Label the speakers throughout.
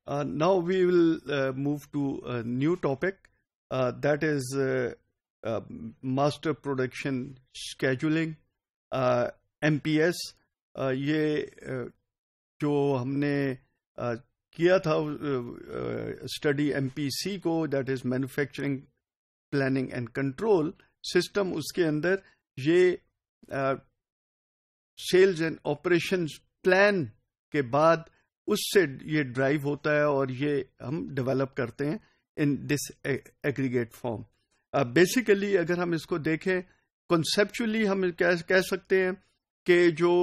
Speaker 1: Now we will move to a new topic, that is master production scheduling, MPS. یہ جو ہم نے کیا تھا اسٹڈی MPC کو، that is manufacturing planning and control system, اس کے اندر یہ سیلز اینڈ آپریشنز پلان کے بعد اس سے یہ ڈرائیو ہوتا ہے اور یہ ہم ڈیولپ کرتے ہیں ان دس ایگریگیٹ فارم. بیسیکلی اگر ہم اس کو دیکھیں کنسیپچولی ہم کہہ سکتے ہیں کہ جو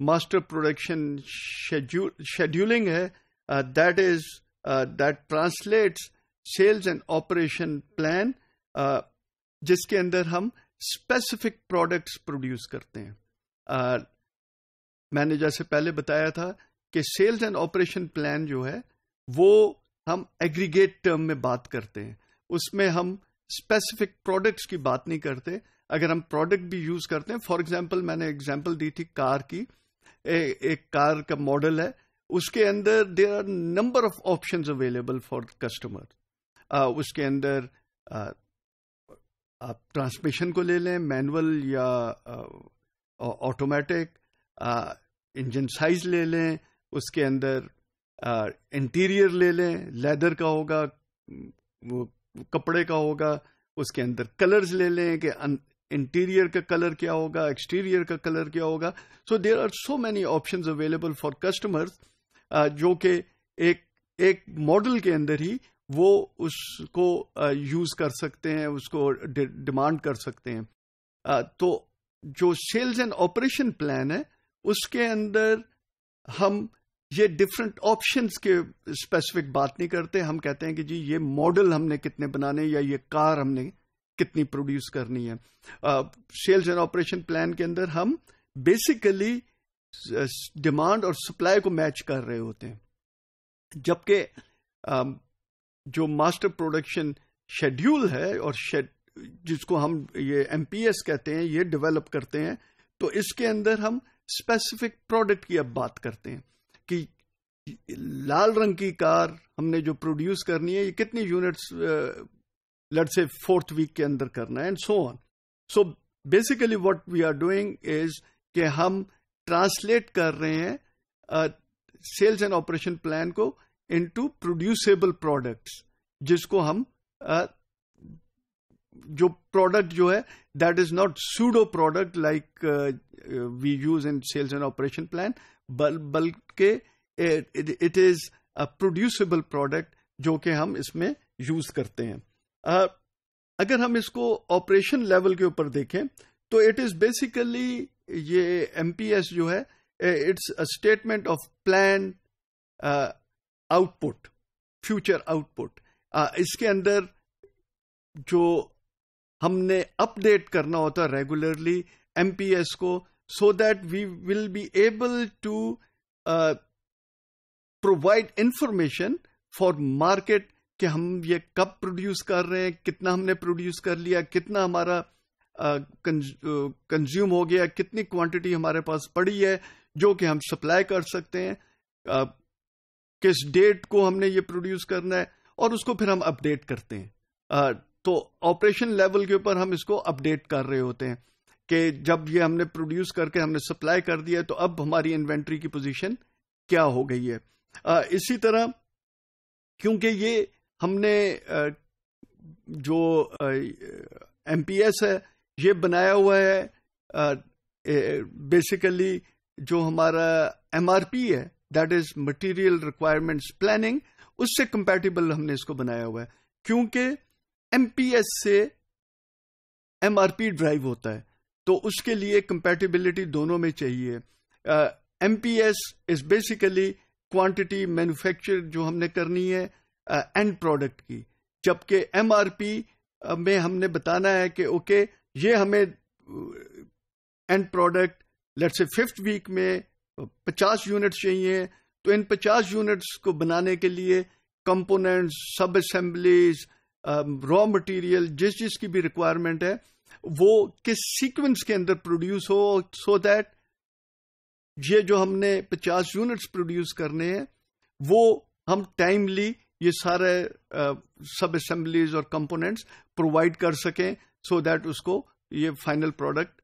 Speaker 1: ماسٹر پروڈکشن شیڈیولنگ ہے that translates sales and operation plan, جس کے اندر ہم اسپیسیفک پروڈکٹس پروڈیوس کرتے ہیں. میں نے جیسے پہلے بتایا تھا کہ سیلز اینڈ آپریشن پلان جو ہے وہ ہم ایگریگیٹ ٹرم میں بات کرتے ہیں، اس میں ہم اسپیسیفک پروڈکٹس کی بات نہیں کرتے. اگر ہم پروڈکٹ بھی یوز کرتے ہیں، فار ایگزامپل میں نے ایگزامپل دی تھی کار کی، ایک کار کا ماڈل ہے، اس کے اندر there are number of options available for customer. اس کے اندر آپ ٹرانسمیشن کو لے لیں، مینول یا آٹومیٹک، انجن سائز لے لیں، اس کے اندر انٹیریئر لے لیں، لیدر کا ہوگا، وہ کپڑے کا ہوگا، اس کے اندر کلرز لے لیں کہ انٹیریئر کا کلر کیا ہوگا، ایکسٹیریئر کا کلر کیا ہوگا. So there are so many options available for customers, جو کہ ایک ماڈل کے اندر ہی وہ اس کو یوز کر سکتے ہیں، اس کو ڈیمانڈ کر سکتے ہیں. تو جو سیلز اینڈ آپریشن پلان ہے اس کے اندر ہم یہ ڈفرینٹ آپشنز کے اسپیسیفک بات نہیں کرتے. ہم کہتے ہیں کہ جی یہ ماڈل ہم نے کتنے بنانے یا یہ کار ہم نے کتنی پروڈیوس کرنی ہے. سیلز اینڈ آپریشن پلان کے اندر ہم بیسیکلی ڈیمانڈ اور سپلائی کو میچ کر رہے ہوتے ہیں، جبکہ جو ماسٹر پروڈکشن شیڈیول ہے اور جس کو ہم یہ MPS کہتے ہیں، یہ ڈیولپ کرتے ہیں. تو اس کے اندر ہم اسپیسیفک پروڈکٹ کی اب بات کرتے ہیں کہ لال رنگ کی کار ہم نے جو پروڈیوس کرنی ہے، یہ کتنی units let's say 4th week کے اندر کرنا ہے، and so on. So basically what we are doing is کہ ہم ٹرانسلیٹ کر رہے ہیں سیلز اینڈ آپریشن پلان کو انٹو پروڈیوسیبل پروڈکٹس، جس کو ہم جو پروڈکٹ جو ہے that is not pseudo product like we use in sales and operation plan, بلکہ it is a producible product جو کہ ہم اس میں یوز کرتے ہیں. اگر ہم اس کو آپریشن لیول کے اوپر دیکھیں تو اٹ از بیسیکلی یہ MPS جو ہے it's a statement of plan output, future output. اس کے اندر جو ہم نے اپ ڈیٹ کرنا ہوتا ریگولرلی MPS کو، so that we will be able to provide information for market کہ ہم یہ کب پروڈیوس کر رہے ہیں، کتنا ہم نے پروڈیوس کر لیا، کتنا ہمارا کنزیوم ہو گیا، کتنی کوانٹٹی ہمارے پاس پڑی ہے جو کہ ہم سپلائی کر سکتے ہیں، کس ڈیٹ کو ہم نے یہ پروڈیوس کرنا ہے، اور اس کو پھر ہم اپ ڈیٹ کرتے ہیں. تو آپریشن لیول کے اوپر ہم اس کو اپ ڈیٹ کر رہے ہوتے ہیں کہ جب یہ ہم نے پروڈیوس کر کے ہم نے سپلائی کر دیا تو اب ہماری انوینٹری کی پوزیشن کیا ہو گئی ہے. اسی طرح کیونکہ یہ ہم نے جو MPS ہے یہ بنایا ہوا ہے بیسیکلی جو ہمارا MRP ہے that is material requirements planning, اس سے کمپیٹیبل ہم نے اس کو بنایا ہوا ہے، کیونکہ MPS سے MRP ڈرائیو ہوتا ہے، تو اس کے لیے کمپیٹیبلٹی دونوں میں چاہیے. MPS is basically quantity manufacture جو ہم نے کرنی ہے اینڈ پروڈکٹ کی، جبکہ MRP میں ہم نے بتانا ہے کہ اوکے یہ ہمیں and product let's say 5th week میں 50 یونٹس چاہیے، تو ان 50 یونٹس کو بنانے کے لیے components, sub assemblies, raw material جس کی بھی ریکوائرمنٹ ہے وہ کس سیکوینس کے اندر پروڈیوس ہو، سو دیٹ یہ جو ہم نے 50 یونٹس پروڈیوس کرنے ہیں وہ ہم ٹائملی یہ سارے سب اسمبلیز اور کمپوننٹس پرووائڈ کر سکیں سو دیٹ اس کو یہ فائنل پروڈکٹ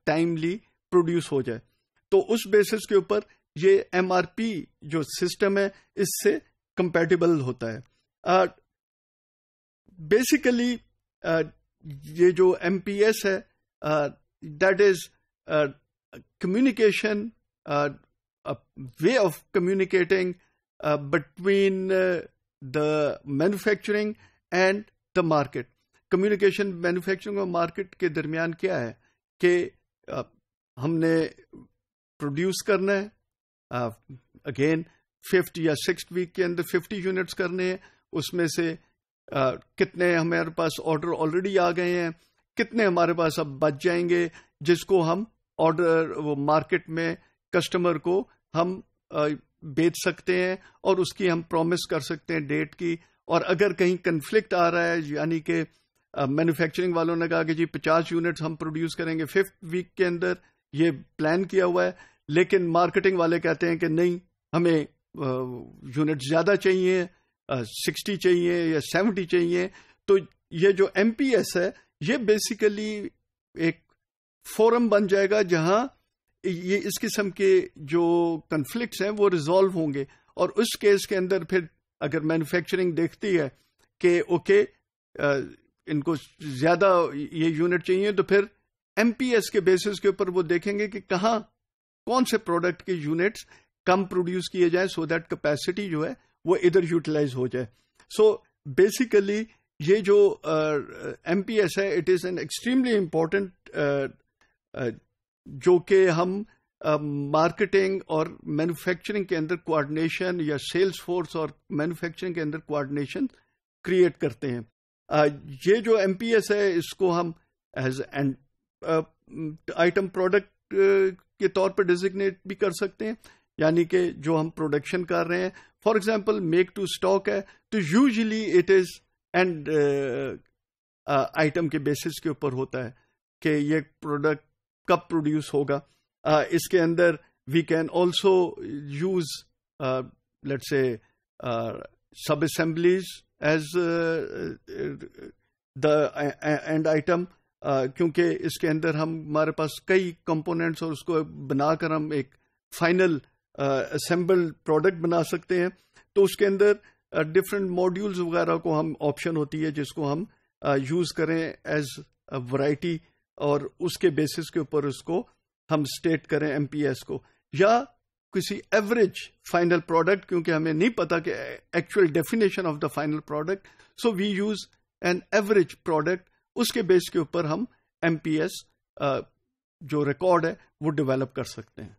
Speaker 1: ٹائملی پروڈیوس ہو جائے. تو اس بیسس کے اوپر یہ MRP جو سسٹم ہے اس سے کمپیٹیبل ہوتا ہے. بیسیکلی یہ جو MPS ہے that is communication way of communicating between the manufacturing and the market. Communication manufacturing اور مارکیٹ کے درمیان کیا ہے کہ ہم نے پروڈیوس کرنا ہے اگین 5th یا 6th ویک کے اندر 50 یونٹس کرنے ہیں. اس میں سے کتنے ہمارے پاس آرڈر آلریڈی آ گئے ہیں, کتنے ہمارے پاس اب بچ جائیں گے جس کو ہم آرڈر وہ مارکیٹ میں کسٹمر کو ہم بیچ سکتے ہیں اور اس کی ہم پرومس کر سکتے ہیں ڈیٹ کی. اور اگر کہیں کنفلکٹ آ رہا ہے یعنی کہ مینوفیکچرنگ والوں نے کہا کہ جی 50 یونٹس ہم پروڈیوس کریں گے 5th ویک کے اندر, یہ پلان کیا ہوا ہے, لیکن مارکیٹنگ والے کہتے ہیں کہ نہیں ہمیں یونٹ زیادہ چاہیے, 60 چاہیے یا 70 چاہیے. تو یہ جو MPS ہے یہ بیسیکلی ایک فورم بن جائے گا جہاں یہ اس قسم کے جو کنفلکٹس ہیں وہ ریزالو ہوں گے. اور اس کیس کے اندر پھر اگر مینوفیکچرنگ دیکھتی ہے کہ اوکے ان کو زیادہ یہ یونٹ چاہیے تو پھر MPS کے بیسس کے اوپر وہ دیکھیں گے کہ کہاں کون سے پروڈکٹ کے یونٹس کم پروڈیوس کیے جائیں سو دیٹ کیپیسٹی جو ہے وہ ادھر یوٹیلائز ہو جائے. سو بیسیکلی یہ جو MPS ہے it is an extremely important جو کہ ہم مارکیٹنگ اور مینوفیکچرنگ کے اندر کوآرڈینیشن یا سیلز فورس اور مینوفیکچرنگ کے اندر کوآرڈینیشن کریٹ کرتے ہیں. یہ جو MPS ہے اس کو ہم ایز این آئٹم پروڈکٹ کے طور پر ڈیزگنیٹ بھی کر سکتے ہیں, یعنی کہ جو ہم پروڈکشن کر رہے ہیں. For example make to stock ہے تو usually it is end item کے بیسس کے اوپر ہوتا ہے کہ یہ پروڈکٹ کب پروڈیوس ہوگا. اس کے اندر we can also use lets سے sub assemblies as the end item, کیونکہ اس کے اندر ہمارے پاس کئی کمپوننٹس اور اس کو بنا کر ہم ایک فائنل اسمبل پروڈکٹ بنا سکتے ہیں. تو اس کے اندر ڈفرینٹ ماڈیولز وغیرہ کو ہم آپشن ہوتی ہے جس کو ہم یوز کریں ایز ورائٹی اور اس کے بیسس کے اوپر اس کو ہم اسٹیٹ کریں MPS کو, یا کسی ایوریج فائنل پروڈکٹ, کیونکہ ہمیں نہیں پتا کہ actual definition of the final product. So we use an average product, اس کے بیس کے اوپر ہم MPS جو ریکارڈ ہے وہ ڈیولپ کر سکتے ہیں.